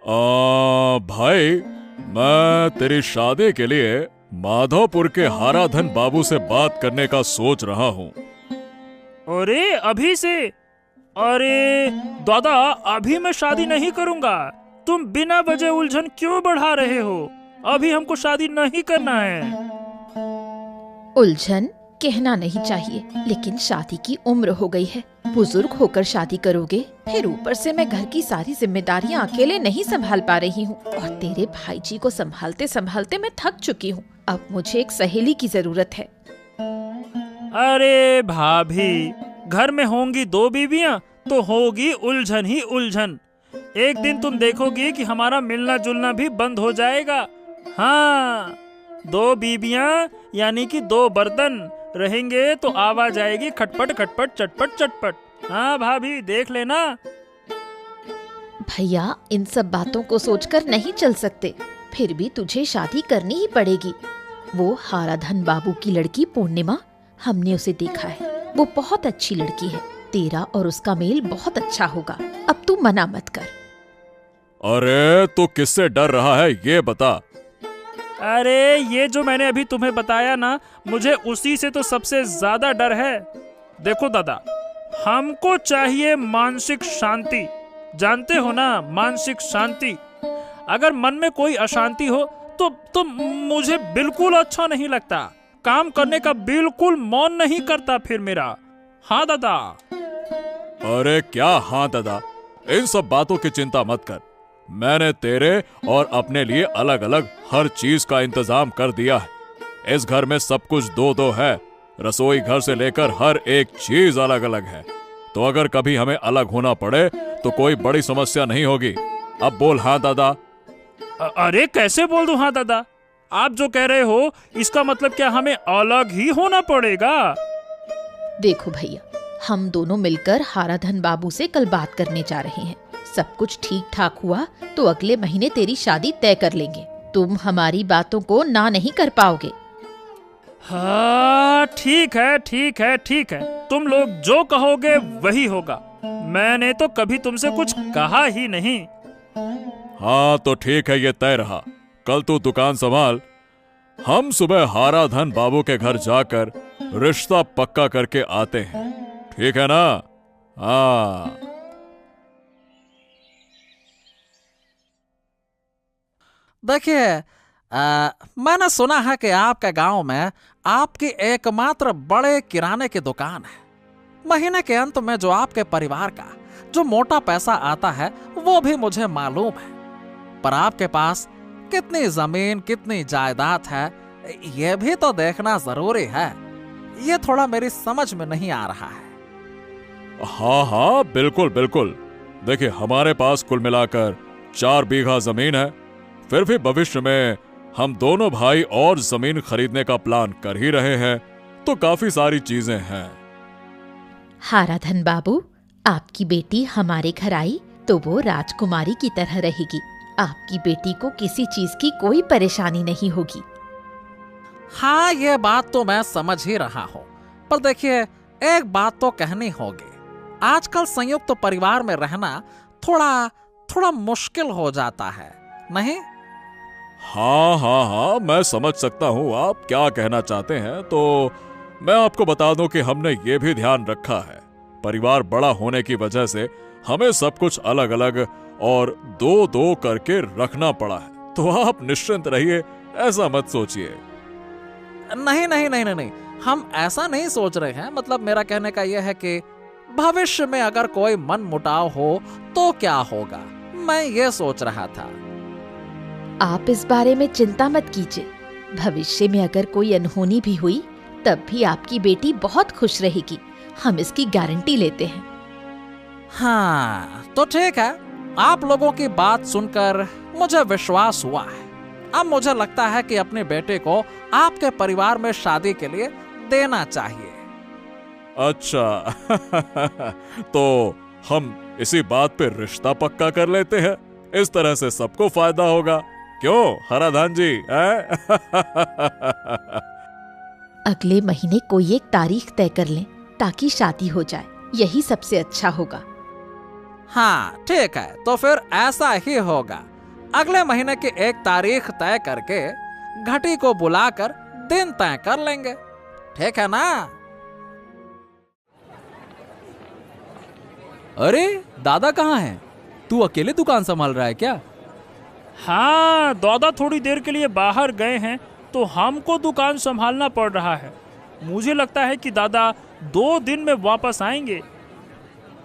भाई, मैं तेरी शादी के लिए माधोपुर के हाराधन बाबू से बात करने का सोच रहा हूँ। अरे अभी से? अरे दादा, अभी मैं शादी नहीं करूँगा। तुम बिना वजह उलझन क्यों बढ़ा रहे हो? अभी हमको शादी नहीं करना है। उलझन कहना नहीं चाहिए, लेकिन शादी की उम्र हो गई है। बुजुर्ग होकर शादी करोगे, फिर ऊपर से मैं घर की सारी जिम्मेदारियां अकेले नहीं संभाल पा रही हूँ, और तेरे भाई जी को संभालते संभालते मैं थक चुकी हूँ। अब मुझे एक सहेली की जरूरत है। अरे भाभी, घर में होंगी दो बीवियां तो होगी उलझन ही उलझन। एक दिन तुम देखोगी कि हमारा मिलना जुलना भी बंद हो जाएगा। हाँ, दो बीबियां यानी कि दो बर्तन रहेंगे तो आवाज आएगी खटपट खटपट चटपट चटपट। हाँ भाभी, देख लेना। भैया, इन सब बातों को सोचकर नहीं चल सकते। फिर भी तुझे शादी करनी ही पड़ेगी। वो हाराधन बाबू की लड़की पूर्णिमा, हमने उसे देखा है। वो बहुत अच्छी लड़की है। तेरा और उसका मेल बहुत अच्छा होगा। अब तू मना मत कर। अरे तू किससे डर रहा है, ये बता। अरे ये जो मैंने अभी तुम्हें बताया ना, मुझे उसी से तो सबसे ज्यादा डर है। देखो दादा, हमको चाहिए मानसिक शांति। जानते हो ना, मानसिक शांति। अगर मन में कोई अशांति हो तो मुझे बिल्कुल अच्छा नहीं लगता। काम करने का बिल्कुल मन नहीं करता फिर मेरा। हाँ दादा। अरे क्या हाँ दादा, इन सब बातों की चिंता मत कर। मैंने तेरे और अपने लिए अलग अलग हर चीज का इंतजाम कर दिया है। इस घर में सब कुछ दो दो है। रसोई घर से लेकर हर एक चीज अलग अलग है। तो अगर कभी हमें अलग होना पड़े तो कोई बड़ी समस्या नहीं होगी। अब बोल हाँ दादा। अरे कैसे बोल दूं हाँ दादा? आप जो कह रहे हो इसका मतलब क्या हमें अलग ही होना पड़ेगा? देखो भैया, हम दोनों मिलकर हाराधन बाबू से कल बात करने जा रहे हैं। सब कुछ ठीक ठाक हुआ तो अगले महीने तेरी शादी तय कर लेंगे। तुम हमारी बातों को ना नहीं कर पाओगे। हाँ ठीक है, ठीक है, ठीक है। तुम लोग जो कहोगे वही होगा। मैंने तो कभी तुमसे कुछ कहा ही नहीं। हाँ तो ठीक है, ये तय रहा। कल तू दुकान संभाल। हम सुबह हाराधन बाबू के घर जाकर रिश्ता पक्का करके आते हैं, ठीक है ना? हाँ। देखिए, मैंने सुना है कि आपके गांव में आपकी एकमात्र बड़े किराने की दुकान है। महीने के अंत में जो आपके परिवार का जो मोटा पैसा आता है वो भी मुझे मालूम है। पर आपके पास कितनी जमीन, कितनी जायदाद है, ये भी तो देखना जरूरी है। ये थोड़ा मेरी समझ में नहीं आ रहा है। हाँ हाँ, बिल्कुल बिल्कुल। देखिए, हमारे पास कुल मिलाकर 4 बीघा जमीन है। फिर भी भविष्य में हम दोनों भाई और जमीन खरीदने का प्लान कर ही रहे हैं, तो काफी सारी चीजें हैं। हाराधन बाबू, आपकी बेटी हमारे घर आई तो वो राजकुमारी की तरह रहेगी। आपकी बेटी को किसी चीज की कोई परेशानी नहीं होगी। हाँ, ये बात तो मैं समझ ही रहा हूँ, पर देखिए, एक बात तो कहनी होगी। आजकल संयुक्त परिवार में रहना थोड़ा मुश्किल हो जाता है, नहीं? हाँ हाँ हाँ, मैं समझ सकता हूँ आप क्या कहना चाहते हैं। तो मैं आपको बता दूं कि हमने ये भी ध्यान रखा है। परिवार बड़ा होने की वजह से हमें सब कुछ अलग अलग और दो दो करके रखना पड़ा है। तो आप निश्चिंत रहिए, ऐसा मत सोचिए। नहीं नहीं नहीं नहीं, हम ऐसा नहीं सोच रहे हैं। मतलब मेरा कहने का यह है कि भविष्य में अगर कोई मन मुटाव हो तो क्या होगा, मैं ये सोच रहा था। आप इस बारे में चिंता मत कीजिए। भविष्य में अगर कोई अनहोनी भी हुई तब भी आपकी बेटी बहुत खुश रहेगी। हम इसकी गारंटी लेते हैं। हाँ तो ठीक है, आप लोगों की बात सुनकर मुझे विश्वास हुआ है। अब मुझे लगता है कि अपने बेटे को आपके परिवार में शादी के लिए देना चाहिए। अच्छा तो हम इसी बात पे रिश्ता पक्का कर लेते हैं। इस तरह से सबको फायदा होगा। क्यों हराधन जी? अगले महीने कोई एक तारीख तय कर लें ताकि शादी हो जाए। यही सबसे अच्छा होगा। हाँ ठीक है, तो फिर ऐसा ही होगा। अगले महीने की 1 तारीख तय करके घटी को बुलाकर दिन तय कर लेंगे, ठीक है ना? अरे दादा कहाँ हैं? तू अकेले दुकान संभाल रहा है क्या? हाँ, दादा थोड़ी देर के लिए बाहर गए हैं तो हमको दुकान संभालना पड़ रहा है। मुझे लगता है कि दादा 2 दिन में वापस आएंगे।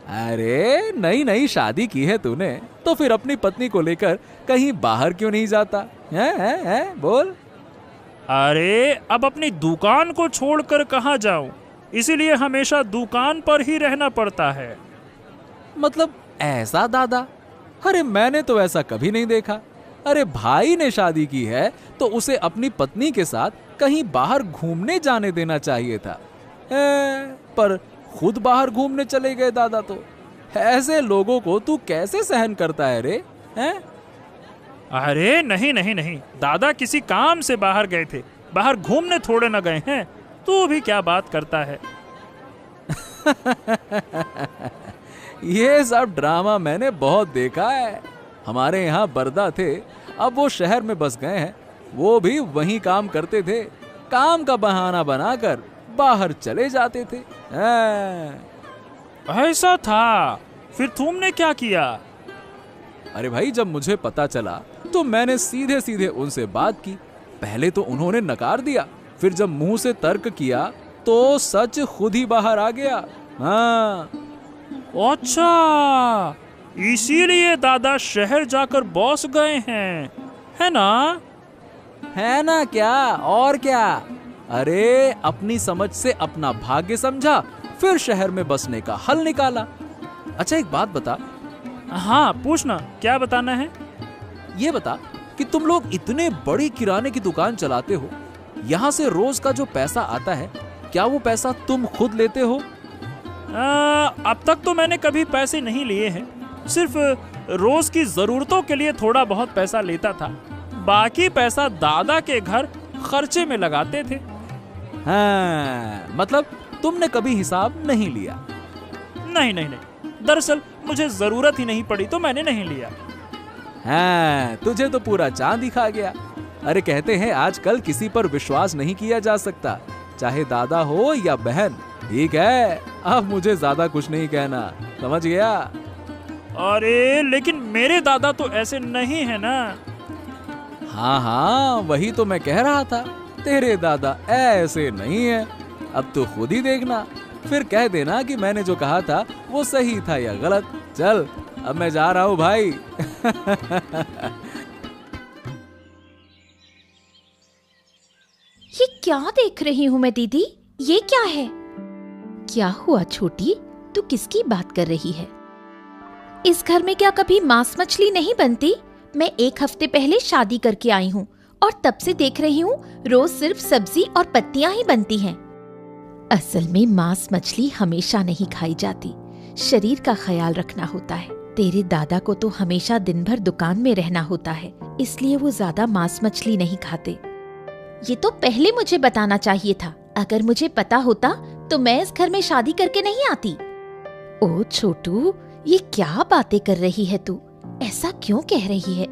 अरे नई शादी की है तूने, तो फिर अपनी पत्नी को लेकर कहीं बाहर क्यों नहीं जाता है? बोल। अरे अब अपनी दुकान को छोड़कर कहाँ जाऊं, इसीलिए हमेशा दुकान पर ही रहना पड़ता है। मतलब ऐसा दादा? अरे मैंने तो ऐसा कभी नहीं देखा। अरे भाई ने शादी की है तो उसे अपनी पत्नी के साथ कहीं बाहर घूमने जाने देना चाहिए था, पर खुद बाहर घूमने चले गए दादा। तो ऐसे लोगों को तू कैसे सहन करता है रे? हैं? अरे नहीं, दादा किसी काम से बाहर गए थे, बाहर घूमने थोड़े न गए हैं। तू भी क्या बात करता है? ये सब ड्रामा मैंने बहुत देखा है। हमारे यहाँ बरदा थे, अब वो शहर में बस गए हैं। वो भी वहीं काम करते थे, काम का बहाना बनाकर बाहर चले जाते थे। ऐसा था? फिर तुमने क्या किया? अरे भाई, जब मुझे पता चला तो मैंने सीधे सीधे उनसे बात की। पहले तो उन्होंने नकार दिया, फिर जब मुंह से तर्क किया तो सच खुद ही बाहर आ गया। हाँ। अच्छा, इसीलिए दादा शहर जाकर बॉस गए हैं, है ना? है ना क्या, और क्या। अरे अपनी समझ से अपना भाग्य समझा, फिर शहर में बसने का हल निकाला। अच्छा एक बात बता। हाँ पूछना, क्या बताना है? ये बता कि तुम लोग इतने बड़ी किराने की दुकान चलाते हो, यहाँ से रोज का जो पैसा आता है, क्या वो पैसा तुम खुद लेते हो? अब तक तो मैंने कभी पैसे नहीं लिए हैं, सिर्फ रोज की जरूरतों के लिए थोड़ा बहुत पैसा लेता था। बाकी पैसा दादा के घर खर्चे में लगाते थे। हाँ, मतलब तुमने कभी हिसाब नहीं लिया? नहीं, दरअसल मुझे जरूरत ही नहीं पड़ी तो मैंने नहीं लिया। हाँ, तुझे तो पूरा चांद दिखा गया। अरे कहते हैं आजकल किसी पर विश्वास नहीं किया जा सकता, चाहे दादा हो या बहन। ठीक है, अब मुझे ज्यादा कुछ नहीं कहना, समझ गया? अरे लेकिन मेरे दादा तो ऐसे नहीं है ना। हाँ, वही तो मैं कह रहा था, तेरे दादा ऐसे नहीं है। अब तो खुद ही देखना, फिर कह देना कि मैंने जो कहा था वो सही था या गलत। चल अब मैं जा रहा हूँ भाई। ये क्या देख रही हूँ मैं दीदी? ये क्या है? क्या हुआ छोटी, तू किसकी बात कर रही है? इस घर में क्या कभी मांस मछली नहीं बनती? मैं 1 हफ्ते पहले शादी करके आई हूँ और तब से देख रही हूँ रोज सिर्फ सब्जी और पत्तियां ही बनती हैं। असल में मांस मछली हमेशा नहीं खाई जाती, शरीर का ख्याल रखना होता है। तेरे दादा को तो हमेशा दिन भर दुकान में रहना होता है, इसलिए वो ज्यादा मांस मछली नहीं खाते। ये तो पहले मुझे बताना चाहिए था। अगर मुझे पता होता तो मैं इस घर में शादी करके नहीं आती। ओ छोटू, ये क्या बातें कर रही है तू? ऐसा क्यों कह रही है?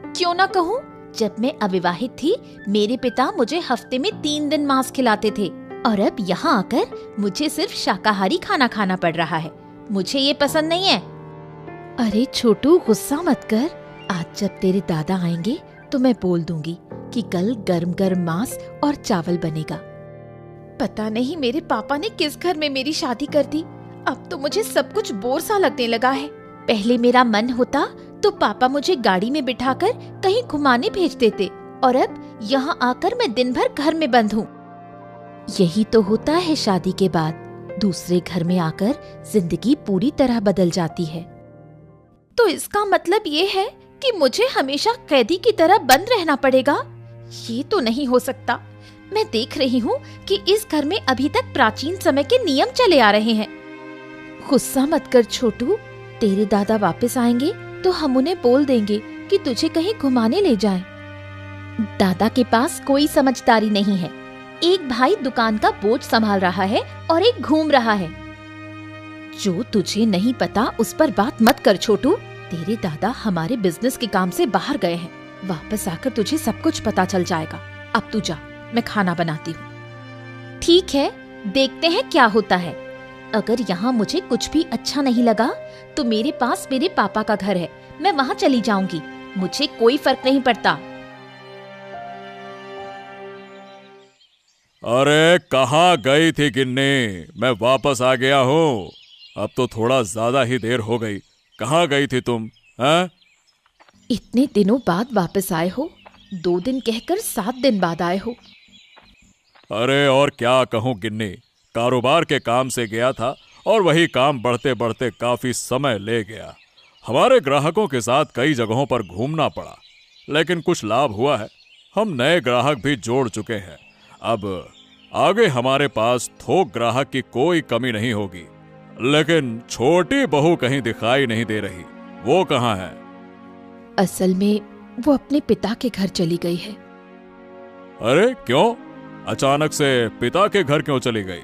क्यों ना कहूँ, जब मैं अविवाहित थी मेरे पिता मुझे हफ्ते में 3 दिन मांस खिलाते थे और अब यहाँ आकर मुझे सिर्फ शाकाहारी खाना खाना पड़ रहा है। मुझे ये पसंद नहीं है। अरे छोटू, गुस्सा मत कर। आज जब तेरे दादा आएंगे तो मैं बोल दूंगी कि कल गर्म गर्म मांस और चावल बनेगा। पता नहीं मेरे पापा ने किस घर में मेरी शादी कर दी। अब तो मुझे सब कुछ बोर सा लगने लगा है। पहले मेरा मन होता तो पापा मुझे गाड़ी में बिठाकर कहीं घुमाने भेज देते और अब यहाँ आकर मैं दिन भर घर में बंद हूँ। यही तो होता है शादी के बाद, दूसरे घर में आकर जिंदगी पूरी तरह बदल जाती है। तो इसका मतलब ये है कि मुझे हमेशा कैदी की तरह बंद रहना पड़ेगा? ये तो नहीं हो सकता। मैं देख रही हूँ कि इस घर में अभी तक प्राचीन समय के नियम चले आ रहे हैं। गुस्सा मत कर छोटू, तेरे दादा वापस आएंगे तो हम उन्हें बोल देंगे कि तुझे कहीं घुमाने ले जाएं। दादा के पास कोई समझदारी नहीं है। एक भाई दुकान का बोझ संभाल रहा है और एक घूम रहा है। जो तुझे नहीं पता उस पर बात मत कर छोटू। तेरे दादा हमारे बिजनेस के काम से बाहर गए हैं। वापस आकर तुझे सब कुछ पता चल जाएगा। अब तू जा, मैं खाना बनाती हूँ। ठीक है, देखते हैं क्या होता है। अगर यहाँ मुझे कुछ भी अच्छा नहीं लगा तो मेरे पास मेरे पापा का घर है, मैं वहाँ चली जाऊंगी। मुझे कोई फर्क नहीं पड़ता। अरे कहाँ गई थी गिन्नी? मैं वापस आ गया हूँ। अब तो थोड़ा ज्यादा ही देर हो गई। कहाँ गई थी तुम? हैं? इतने दिनों बाद वापस आए हो? 2 दिन कहकर 7 दिन बाद आए हो। अरे और क्या कहूँ गिन्नी, कारोबार के काम से गया था और वही काम बढ़ते बढ़ते काफी समय ले गया। हमारे ग्राहकों के साथ कई जगहों पर घूमना पड़ा, लेकिन कुछ लाभ हुआ है। हम नए ग्राहक भी जोड़ चुके हैं। अब आगे हमारे पास थोक ग्राहक की कोई कमी नहीं होगी। लेकिन छोटी बहू कहीं दिखाई नहीं दे रही। वो कहाँ है? असल में वो अपने पिता के घर चली गई है। अरे क्यों? अचानक से पिता के घर क्यों चली गई?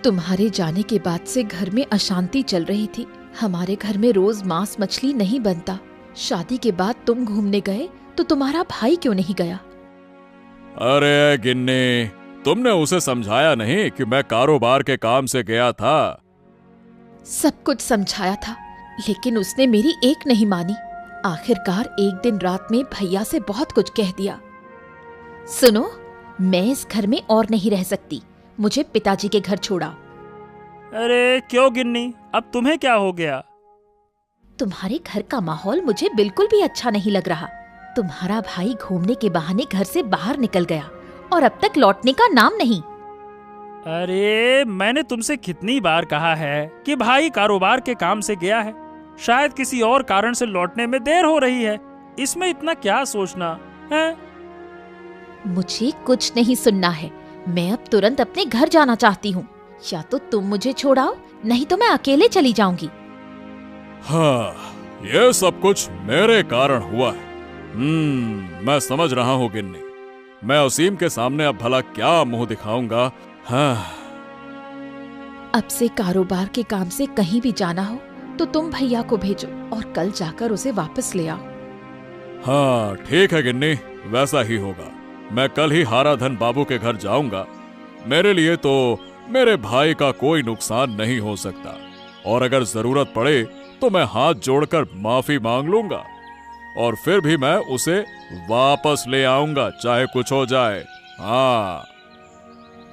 तुम्हारे जाने के बाद से घर में अशांति चल रही थी। हमारे घर में रोज मांस मछली नहीं बनता। शादी के बाद तुम घूमने गए तो तुम्हारा भाई क्यों नहीं गया? अरे गिन्नी, तुमने उसे समझाया नहीं कि मैं कारोबार के काम से गया था? सब कुछ समझाया था, लेकिन उसने मेरी एक नहीं मानी। आखिरकार एक दिन रात में भैया से बहुत कुछ कह दिया। सुनो, मैं इस घर में और नहीं रह सकती। मुझे पिताजी के घर छोड़ा। अरे क्यों गिन्नी, अब तुम्हें क्या हो गया? तुम्हारे घर का माहौल मुझे बिल्कुल भी अच्छा नहीं लग रहा। तुम्हारा भाई घूमने के बहाने घर से बाहर निकल गया और अब तक लौटने का नाम नहीं। अरे मैंने तुमसे कितनी बार कहा है कि भाई कारोबार के काम से गया है। शायद किसी और कारण से लौटने में देर हो रही है। इसमें इतना क्या सोचना है? मुझे कुछ नहीं सुनना है। मैं अब तुरंत अपने घर जाना चाहती हूँ। या तो तुम मुझे छोड़ाओ, नहीं तो मैं अकेले चली जाऊंगी। हाँ, ये सब कुछ मेरे कारण हुआ है। मैं समझ रहा हूँ गिन्नी। मैं असीम के सामने अब भला क्या मुंह दिखाऊंगा? हाँ। अब से कारोबार के काम से कहीं भी जाना हो तो तुम भैया को भेजो और कल जाकर उसे वापस ले आओ। हाँ ठीक है गिन्नी, वैसा ही होगा। मैं कल ही हाराधन बाबू के घर जाऊंगा। मेरे लिए तो मेरे भाई का कोई नुकसान नहीं हो सकता, और अगर जरूरत पड़े तो मैं हाथ जोड़कर माफी मांग लूंगा और फिर भी मैं उसे वापस ले आऊंगा, चाहे कुछ हो जाए। हाँ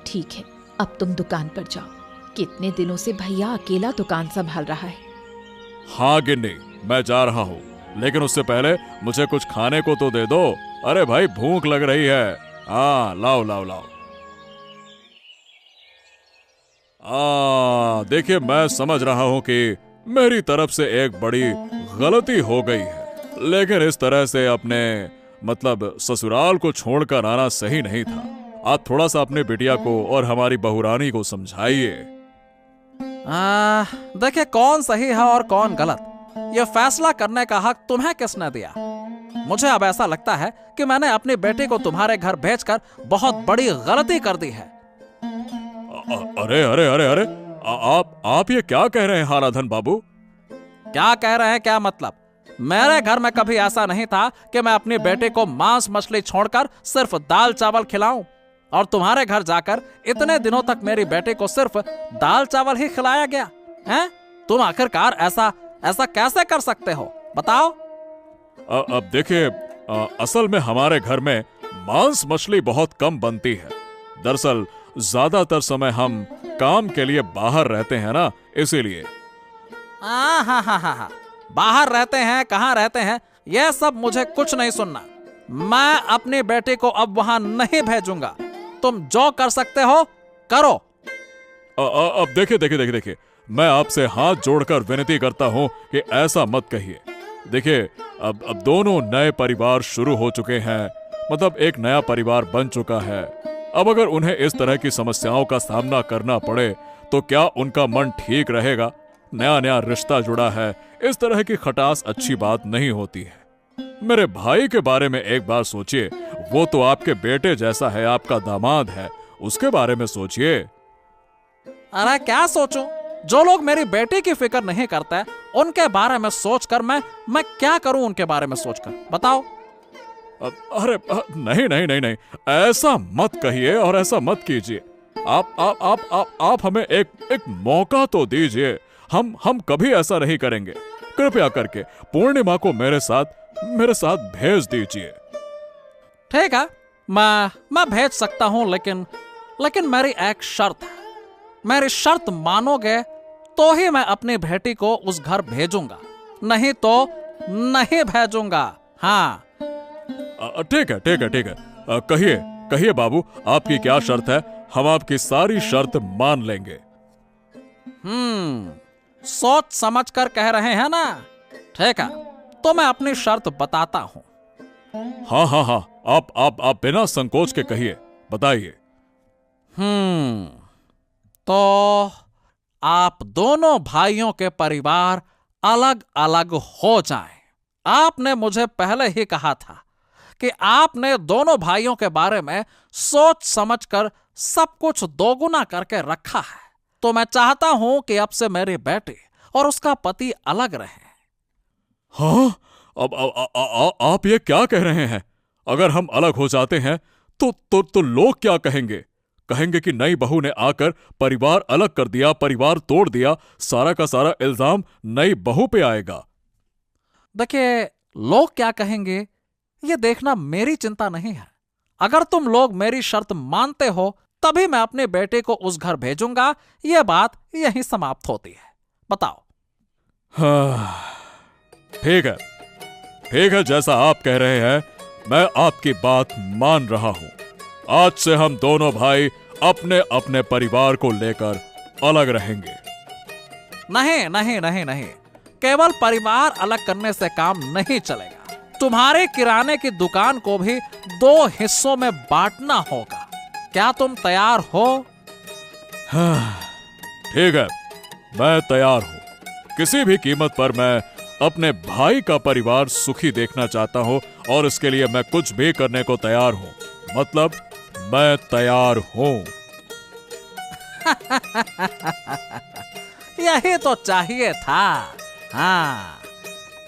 ठीक है, अब तुम दुकान पर जाओ। कितने दिनों से भैया अकेला दुकान संभाल रहा है। हाँ गिन्नी, मैं जा रहा हूँ, लेकिन उससे पहले मुझे कुछ खाने को तो दे दो। अरे भाई, भूख लग रही है। हाँ, लाओ लाओ लाओ। देखिए, मैं समझ रहा हूँ कि मेरी तरफ से एक बड़ी गलती हो गई है, लेकिन इस तरह से अपने मतलब ससुराल को छोड़कर आना सही नहीं था। आप थोड़ा सा अपने बिटिया को और हमारी बहुरानी को समझाइए। देखिए, कौन सही है और कौन गलत, यह फैसला करने का हक तुम्हें किसने दिया? मुझे अब ऐसा लगता है कि मैंने अपने बेटे को तुम्हारे घर भेजकर बहुत बड़ी गलती कर दी है। अरे अरे अरे अरे, आप ये क्या कह रहे हैं हाराधन बाबू? क्या कह रहे हैं? क्या मतलब? मेरे घर में कभी ऐसा नहीं था कि मैं अपने बेटे को मांस मछली छोड़कर सिर्फ दाल चावल खिलाऊं, और तुम्हारे घर जाकर इतने दिनों तक मेरी बेटे को सिर्फ दाल चावल ही खिलाया गया हैं? तुम आखिरकार ऐसा कैसे कर सकते हो, बताओ? अब देखिए, असल में हमारे घर में मांस मछली बहुत कम बनती है। दरअसल ज्यादातर समय हम काम के लिए बाहर रहते हैं ना, इसीलिए। हाँ, बाहर रहते हैं, कहाँ रहते हैं, यह सब मुझे कुछ नहीं सुनना। मैं अपने बेटे को अब वहां नहीं भेजूंगा। तुम जो कर सकते हो करो। अब देखिए, मैं आपसे हाथ जोड़कर विनती करता हूं कि ऐसा मत कहिए। देखिए, अब दोनों नए परिवार शुरू हो चुके हैं, मतलब एक नया परिवार बन चुका है। अब अगर उन्हें इस तरह की समस्याओं का सामना करना पड़े तो क्या उनका मन ठीक रहेगा? नया नया रिश्ता जुड़ा है, इस तरह की खटास अच्छी बात नहीं होती है। मेरे भाई के बारे में एक बार सोचिए, वो तो आपके बेटे जैसा है, आपका दामाद है, उसके बारे में सोचिए। अरे क्या सोचूं? जो लोग मेरी बेटी की फिक्र नहीं करते उनके बारे में सोचकर मैं क्या करूं? उनके बारे में सोचकर बताओ। अरे नहीं नहीं नहीं नहीं, ऐसा मत कहिए और ऐसा मत कीजिए। आप हमें एक मौका तो दीजिए। हम कभी ऐसा नहीं करेंगे। कृपया करके पूर्णिमा को मेरे साथ भेज दीजिए। ठीक है, मैं भेज सकता हूं, लेकिन मेरी एक शर्त है। मेरी शर्त मानोगे तो ही मैं अपनी बेटी को उस घर भेजूंगा, नहीं तो नहीं भेजूंगा। हाँ ठीक है ठीक है ठीक है, कहिए बाबू, आपकी क्या शर्त है? हम आपकी सारी शर्त मान लेंगे। सोच समझ कर कह रहे हैं ना? ठीक है, तो मैं अपनी शर्त बताता हूं। हाँ, आप बिना संकोच के कहिए, बताइए। तो आप दोनों भाइयों के परिवार अलग अलग हो जाएं। आपने मुझे पहले ही कहा था कि आपने दोनों भाइयों के बारे में सोच समझकर सब कुछ दोगुना करके रखा है, तो मैं चाहता हूं कि अब से मेरी बेटी और उसका पति अलग रहें। हाँ, अब आप ये क्या कह रहे हैं? अगर हम अलग हो जाते हैं तो लोग क्या कहेंगे? कहेंगे कि नई बहू ने आकर परिवार अलग कर दिया, परिवार तोड़ दिया। सारा का सारा इल्जाम नई बहू पे आएगा। देखिए, लोग क्या कहेंगे ये देखना मेरी चिंता नहीं है। अगर तुम लोग मेरी शर्त मानते हो तभी मैं अपने बेटे को उस घर भेजूंगा। यह बात यहीं समाप्त होती है। बताओ। हाँ, ठीक है, जैसा आप कह रहे हैं मैं आपकी बात मान रहा हूं। आज से हम दोनों भाई अपने अपने परिवार को लेकर अलग रहेंगे। नहीं नहीं नहीं नहीं, केवल परिवार अलग करने से काम नहीं चलेगा। तुम्हारे किराने की दुकान को भी 2 हिस्सों में बांटना होगा। क्या तुम तैयार हो? ठीक है, मैं तैयार हूं। किसी भी कीमत पर मैं अपने भाई का परिवार सुखी देखना चाहता हूं और इसके लिए मैं कुछ भी करने को तैयार हूं। मतलब मैं तैयार हूं। यही तो चाहिए था। हाँ,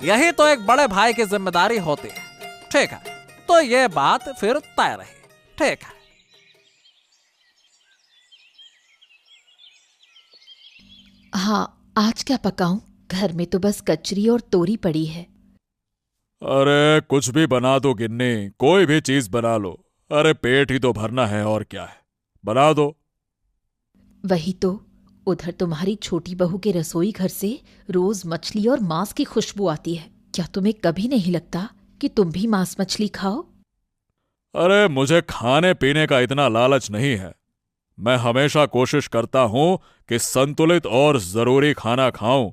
यही तो एक बड़े भाई की जिम्मेदारी होती है। ठीक है, तो ये बात फिर तय रही। ठीक है। हाँ, आज क्या पकाऊं? घर में तो बस कचरी और तोरी पड़ी है। अरे कुछ भी बना दो गिन्नी, कोई भी चीज बना लो। अरे पेट ही तो भरना है, और क्या है, बना दो। वही तो, उधर तुम्हारी छोटी बहू के रसोई घर से रोज मछली और मांस की खुशबू आती है। क्या तुम्हें कभी नहीं लगता कि तुम भी मांस मछली खाओ? अरे मुझे खाने पीने का इतना लालच नहीं है। मैं हमेशा कोशिश करता हूं कि संतुलित और जरूरी खाना खाऊं।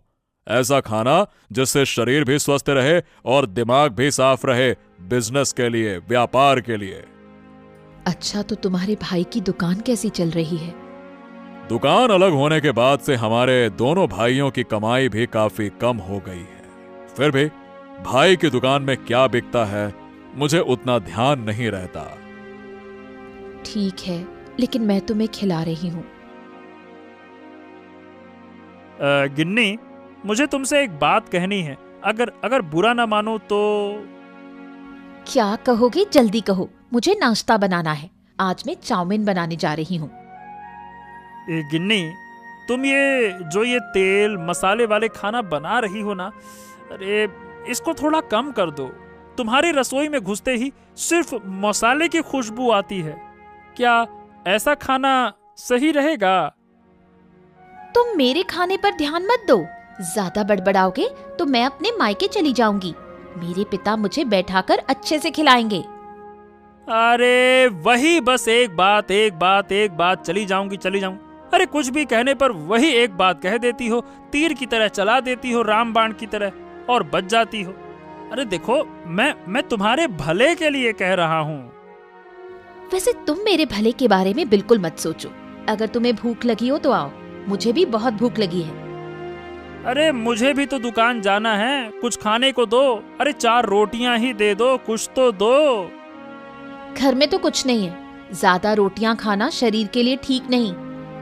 ऐसा खाना जिससे शरीर भी स्वस्थ रहे और दिमाग भी साफ रहे, बिजनेस के लिए, व्यापार के लिए। अच्छा, तो तुम्हारे भाई की दुकान कैसी चल रही है? दुकान अलग होने के बाद से हमारे दोनों भाइयों की कमाई भी काफी कम हो गई है। फिर भी भाई की दुकान में क्या बिकता है मुझे उतना ध्यान नहीं रहता। ठीक है, लेकिन मैं तुम्हें खिला रही हूं। गिन्नी, मुझे तुमसे एक बात कहनी है। अगर बुरा ना मानो तो। क्या कहोगे? जल्दी कहो, मुझे नाश्ता बनाना है। आज मैं चाउमीन बनाने जा रही हूँ। गिन्नी, तुम ये तेल मसाले वाले खाना बना रही हो ना, अरे इसको थोड़ा कम कर दो। तुम्हारी रसोई में घुसते ही सिर्फ मसाले की खुशबू आती है। क्या ऐसा खाना सही रहेगा? तुम मेरे खाने पर ध्यान मत दो। ज्यादा बड़बड़ाओगे तो मैं अपने मायके चली जाऊंगी। मेरे पिता मुझे बैठाकर अच्छे से खिलाएंगे। अरे वही बस एक बात, चली जाऊंगी। अरे कुछ भी कहने पर वही एक बात कह देती हो, तीर की तरह चला देती हो, रामबाण की तरह, और बच जाती हो। अरे देखो, मैं तुम्हारे भले के लिए कह रहा हूँ। वैसे तुम मेरे भले के बारे में बिल्कुल मत सोचो। अगर तुम्हें भूख लगी हो तो आओ, मुझे भी बहुत भूख लगी है। अरे मुझे भी तो दुकान जाना है, कुछ खाने को दो। अरे 4 रोटियां ही दे दो, कुछ तो दो। घर में तो कुछ नहीं है। ज्यादा रोटियां खाना शरीर के लिए ठीक नहीं।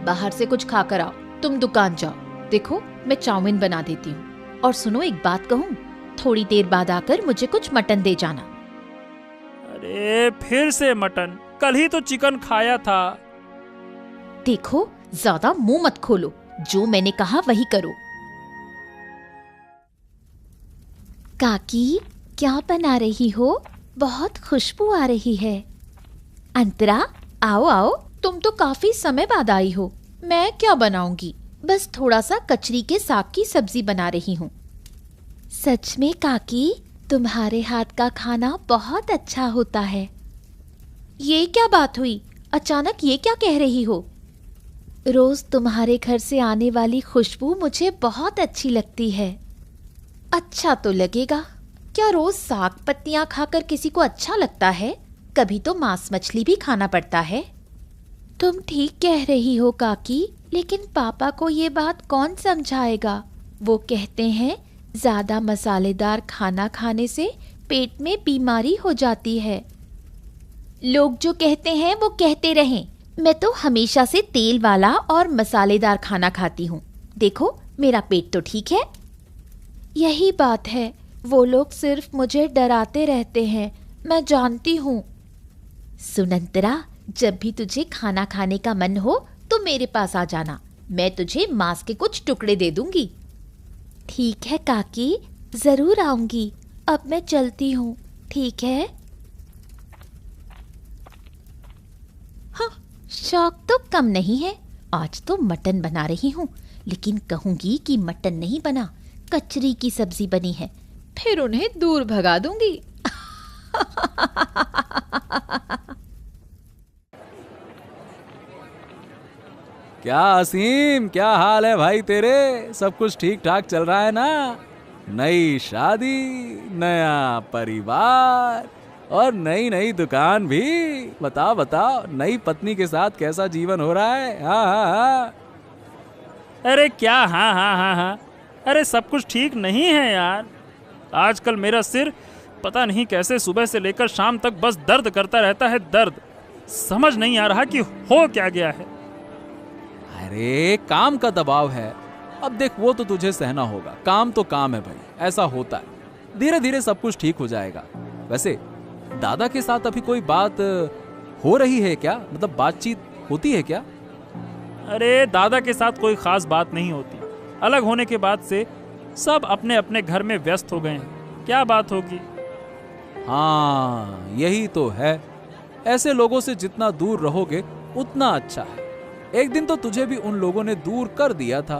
बाहर से कुछ खाकर आओ। तुम दुकान जाओ, देखो मैं चाउमीन बना देती हूँ। और सुनो, एक बात कहूँ, थोड़ी देर बाद आकर मुझे कुछ मटन दे जाना। अरे फिर से मटन? कल ही तो चिकन खाया था। देखो, ज्यादा मुंह मत खोलो, जो मैंने कहा वही करो। काकी, क्या बना रही हो? बहुत खुशबू आ रही है। अंतरा, आओ आओ, तुम तो काफी समय बाद आई हो। मैं क्या बनाऊंगी? बस थोड़ा सा कचरी के साग की सब्जी बना रही हूँ। सच में काकी, तुम्हारे हाथ का खाना बहुत अच्छा होता है। ये क्या बात हुई? अचानक ये क्या कह रही हो? रोज तुम्हारे घर से आने वाली खुशबू मुझे बहुत अच्छी लगती है। अच्छा तो लगेगा। क्या रोज साग पत्तियां खाकर किसी को अच्छा लगता है? कभी तो मांस मछली भी खाना पड़ता है। तुम ठीक कह रही हो काकी, लेकिन पापा को ये बात कौन समझाएगा? वो कहते हैं ज्यादा मसालेदार खाना खाने से पेट में बीमारी हो जाती है। लोग जो कहते हैं वो कहते रहें। मैं तो हमेशा से तेल वाला और मसालेदार खाना खाती हूँ। देखो, मेरा पेट तो ठीक है। यही बात है, वो लोग सिर्फ मुझे डराते रहते हैं, मैं जानती हूँ। सुनंतरा, जब भी तुझे खाना खाने का मन हो तो मेरे पास आ जाना, मैं तुझे मांस के कुछ टुकड़े दे दूंगी। ठीक है काकी, जरूर आऊंगी। अब मैं चलती हूँ, ठीक है? हाँ, शौक तो कम नहीं है। आज तो मटन बना रही हूँ, लेकिन कहूंगी कि मटन नहीं बना, कचरी की सब्जी बनी है, फिर उन्हें दूर भगा दूंगी। क्या असीम, क्या हाल है भाई तेरे? सब कुछ ठीक ठाक चल रहा है ना? नई शादी, नया परिवार और नई नई दुकान भी। बताओ बताओ, नई पत्नी के साथ कैसा जीवन हो रहा है? हाँ हाँ हाँ। अरे क्या हाँ हाँ हाँ हाँ? अरे सब कुछ ठीक नहीं है यार। आजकल मेरा सिर पता नहीं कैसे सुबह से लेकर शाम तक बस दर्द करता रहता है। दर्द समझ नहीं आ रहा कि हो क्या गया है। अरे काम का दबाव है। अब देख, वो तो तुझे सहना होगा। काम तो काम है भाई, ऐसा होता है। धीरे धीरे सब कुछ ठीक हो जाएगा। वैसे दादा के साथ अभी कोई बात हो रही है क्या? मतलब बातचीत होती है क्या? अरे दादा के साथ कोई खास बात नहीं होती। अलग होने के बाद से सब अपने अपने घर में व्यस्त हो गए हैं। क्या बात होगी? हाँ, यही तो है। ऐसे लोगों से जितना दूर रहोगे उतना अच्छा है। एक दिन तो तुझे भी उन लोगों ने दूर कर दिया था।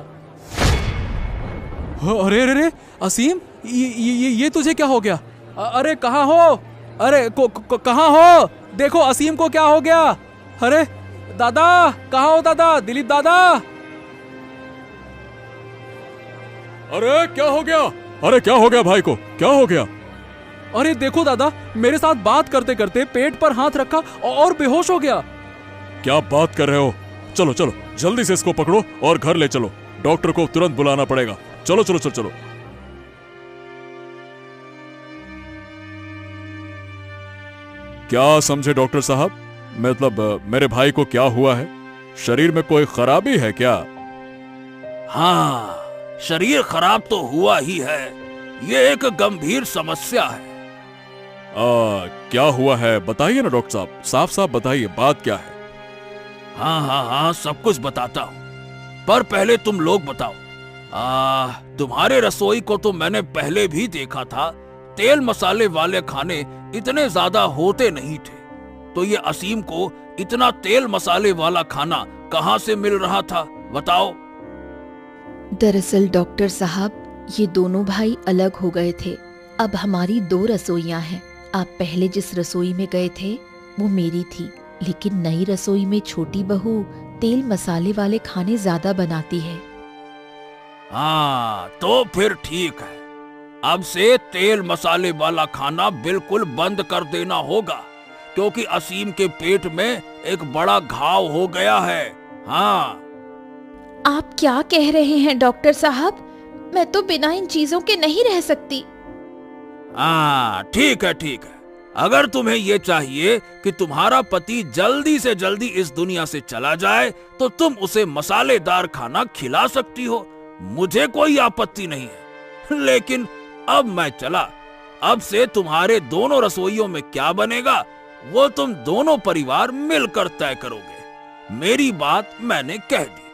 अरे अरे अरे असीम, ये तुझे क्या हो गया? अरे कहाँ हो? अरे कहाँ हो? देखो असीम को क्या हो गया? अरे दादा, कहाँ हो दादा? दिलीप दादा। अरे क्या हो गया? अरे क्या हो गया भाई को? क्या हो गया? अरे देखो दादा, मेरे साथ बात करते करते पेट पर हाथ रखा और बेहोश हो गया। क्या बात कर रहे हो? चलो चलो, जल्दी से इसको पकड़ो और घर ले चलो। डॉक्टर को तुरंत बुलाना पड़ेगा। चलो चलो चलो चलो। क्या समझे डॉक्टर साहब? मतलब मेरे भाई को क्या हुआ है? शरीर में कोई खराबी है क्या? हाँ, शरीर खराब तो हुआ ही है। ये एक गंभीर समस्या है। क्या हुआ है बताइए ना डॉक्टर साहब, साफ साफ बताइए, बात क्या है? हाँ हाँ हाँ, सब कुछ बताता हूँ, पर पहले तुम लोग बताओ। तुम्हारे रसोई को तो मैंने पहले भी देखा था। तेल मसाले वाले खाने इतने ज्यादा होते नहीं थे, तो ये असीम को इतना तेल मसाले वाला खाना कहाँ से मिल रहा था, बताओ। दरअसल डॉक्टर साहब, ये दोनों भाई अलग हो गए थे। अब हमारी 2 रसोइयां हैं। आप पहले जिस रसोई में गए थे वो मेरी थी, लेकिन नई रसोई में छोटी बहू तेल मसाले वाले खाने ज्यादा बनाती है। हाँ, तो फिर ठीक है। अब से तेल मसाले वाला खाना बिल्कुल बंद कर देना होगा, क्योंकि असीम के पेट में एक बड़ा घाव हो गया है। हाँ। आप क्या कह रहे हैं डॉक्टर साहब? मैं तो बिना इन चीजों के नहीं रह सकती। हाँ, ठीक है ठीक है। अगर तुम्हें ये चाहिए कि तुम्हारा पति जल्दी से जल्दी इस दुनिया से चला जाए, तो तुम उसे मसालेदार खाना खिला सकती हो। मुझे कोई आपत्ति नहीं है। लेकिन अब मैं चला। अब से तुम्हारे दोनों रसोइयों में क्या बनेगा वो तुम दोनों परिवार मिलकर तय करोगे। मेरी बात मैंने कह दी।